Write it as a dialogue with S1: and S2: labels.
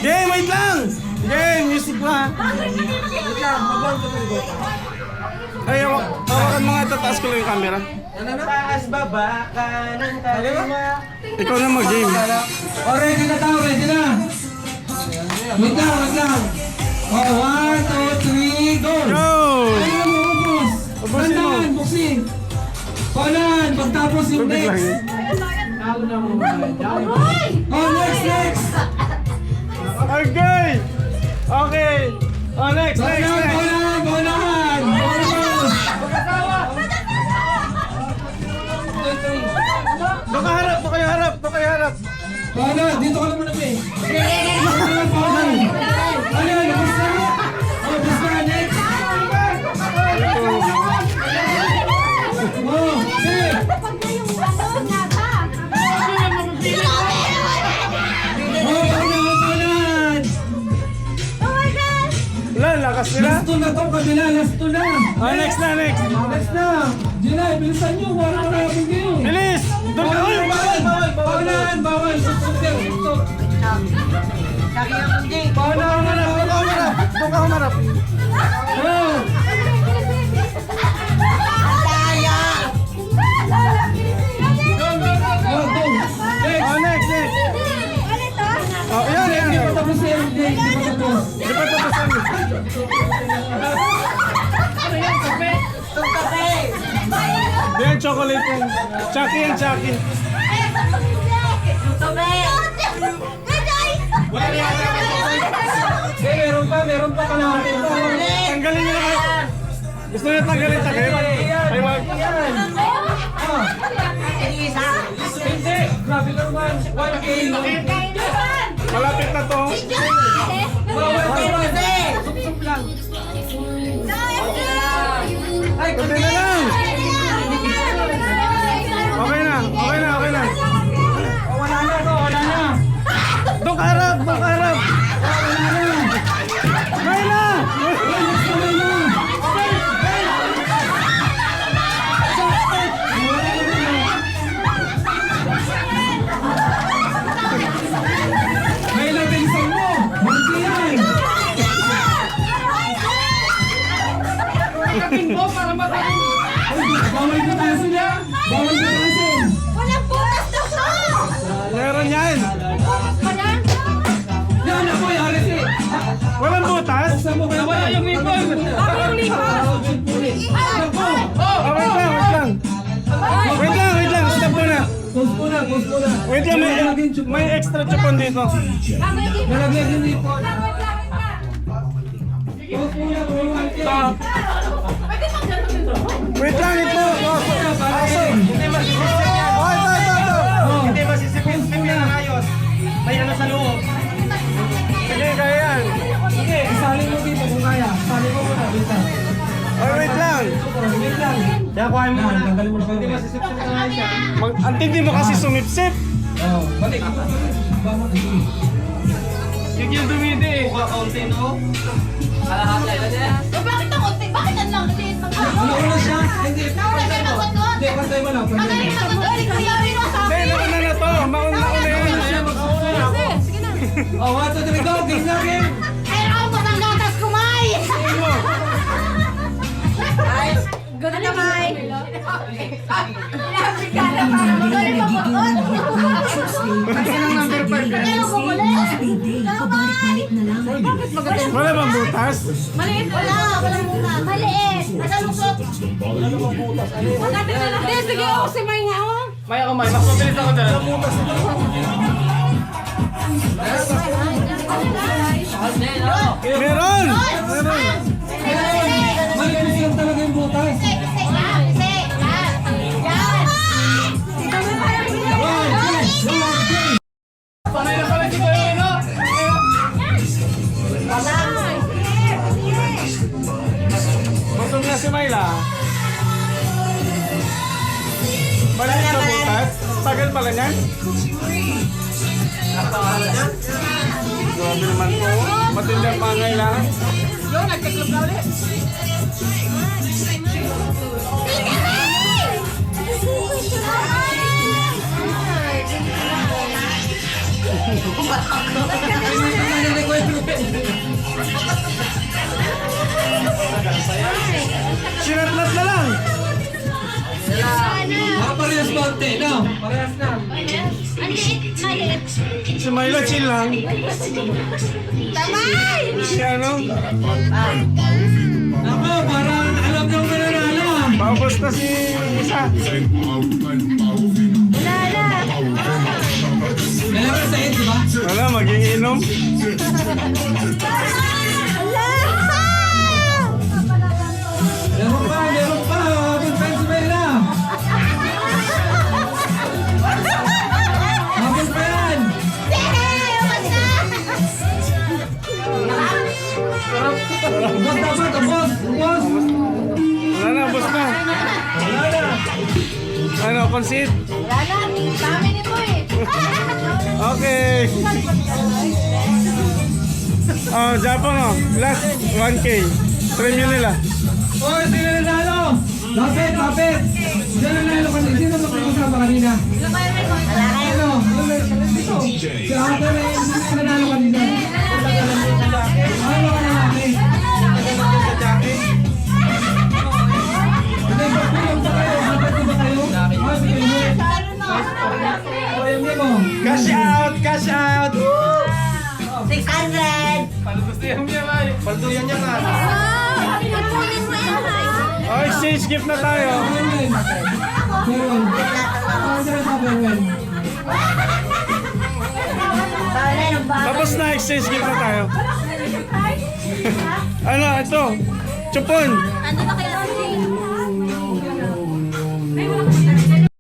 S1: Game, wait lang! Game, music pa. Ay, hawakan mga tataas ko lang yung camera.
S2: Taas baba ka ng kalima.
S1: Ikaw na mag-game.
S3: Oh, ready na tao, ready na. Wait lang, wait lang. Oh, 1, 2, 3, go!
S1: Go!
S3: Ayun mo, ubos.
S1: Ubusin mo.
S3: Tandaan, buksin. Paulan, pagtapos yung
S1: Tubig lang
S3: next.
S1: yun.
S3: Oh, next.
S1: Okay! Okay! Oh, next!
S3: Paulan.
S1: Doon kayo harap!
S3: Paulan, dito ka naman namin. Paulan. Ubos na. Oh, ubos na, next. Oh, sige. Oh, paulan.
S1: Lakas nila!
S3: Last two na to, kabila, last two na.
S1: Oh, next na!
S3: Next na. Gina, bilisan nyo, wala marami kayo.
S1: Bilis! Doon ka! Uy!
S3: Bawal. Susok yan, susok.
S1: Doon ka humarap!
S3: Oh. Oh, go. Next.
S1: Oh, next! Oh, yan!
S3: Tapos si MJ, di ba tapos?
S1: Di ba tapusan? Yan, chocolate yan. Chucky yan, Chucky.
S3: Meron pa kalahati pa.
S1: Tanggalin nyo na kayo. Gusto nyo tanggalin takip? Ay, wag.
S3: Hindi, grabe naman. 1K.
S1: Malapit na to.
S3: Sup lang.
S1: Kunti na lang. Okay na.
S3: Wala na.
S1: Doon ka harap! May na!
S3: May labilisan mo. Hindi yan. Bawal butasin niya. Bawal butasin.
S1: Meron yan.
S3: Yan ako, Aris eh.
S1: Walang butas?
S3: Saan mo kaya? Wala yung ipon.
S1: Wait lang. Stop muna.
S3: Pause po na.
S1: Wait lang, may extra chupon dito.
S3: Nalagyan yung ipon. Pause muna.
S1: Stop. Wait lang, ito.
S2: Hindi masisipin yan.
S1: Ito.
S2: Hindi masisipin yan ng ayos. May ano sa loob.
S1: Sige, kaya yan.
S3: Sige, isali mo dito kung kaya. Isali mo muna dito.
S1: Oh, wait lang.
S3: Wait lang.
S2: Kaya kuhain mo muna.
S3: Tanggalin mo siya.
S2: Hindi masisipin na nga siya.
S1: Ang tindi mo kasi sumipsip.
S3: Oh, balik. Bawal.
S1: Yung yung dumidi eh.
S2: Kuha kaunti, no?
S4: Bakit ang unti? Bakit ang lang?
S3: Ano siya? Hindi.
S4: Nauna kayo ng konton?
S3: Hindi, pantay mo lang.
S4: Ang galing ng konton? Kayawin mo sa
S1: Hindi,
S4: akin.
S1: nauna na to. Mauna yan.
S4: Sige na.
S3: Oh, 1, 2, 3, go! Game na game!
S4: Kailangan mo ng gatas kumay! Ganun na may. Ilapit ka na para magaling mapakot. Kailangan number 5 ka. Kailangan mo ulit.
S5: Pabalik-balik na lang.
S4: Bakit maganda?
S1: Wala bang butas?
S4: Maliit. Walang butas. Maliit. Nakalusot. Maganda na lang. Hindi, sige ako si May nga.
S2: May ako, may. Mas mabilis ako dyan.
S1: Meron!
S3: Malinis lang talaga yung butas.
S1: Panay na pala si Kuya, no? Busog na si Mayla. Balik sa butas? Tagal pala niyan? Grabe naman po. Matindi ang pangailangan.
S4: Yung nagkaklub na ulit.
S1: sinatlat na lang.
S3: Parehas konti, no?
S2: Parehas na.
S4: Ang liit, maliit.
S1: Si Milo, chill lang.
S4: Tamay!
S1: Si ano,
S3: Ako, parang alam nang mananalo.
S1: paubos na si isa.
S4: Wala na.
S3: Dalawa sa di ba?
S1: Wala, magiinom.
S4: Wala!
S3: Meron pa, meron pa. Habang pa si Mayla. Habang pa yan. Ubos dapat, ubos. Ubos.
S1: Wala na, ubos na.
S2: Wala na.
S1: Ano, concede?
S4: Wala na. Dami nito eh.
S1: Okay. Oh, Japon oh. Last 1K. Premium nila.
S3: Oy, sino nanalo? Lapit, lapit. Sino nanalo kanina? Sino magkakasama kanina?
S4: Wala kayo.
S3: Ano? Dito. Si Ate Ray, sino nanalo kanina? Ano ka lalaki? Hindi, bakit ba kayo? Bakit ba kayo? Ah, sige mo. O, yung mo.
S1: Cash out! Cash out!
S4: 600!
S2: Palduyan niya ka.
S4: Wow! Kukunin mo yan ha?
S1: Oh, exchange gift na tayo.
S3: Meron. Meron. Ah, sino ka, meron?
S4: Bawala ng bawal.
S1: Tapos na, exchange gift na tayo. Ano, ito. Chupon.
S4: Ano na kaya si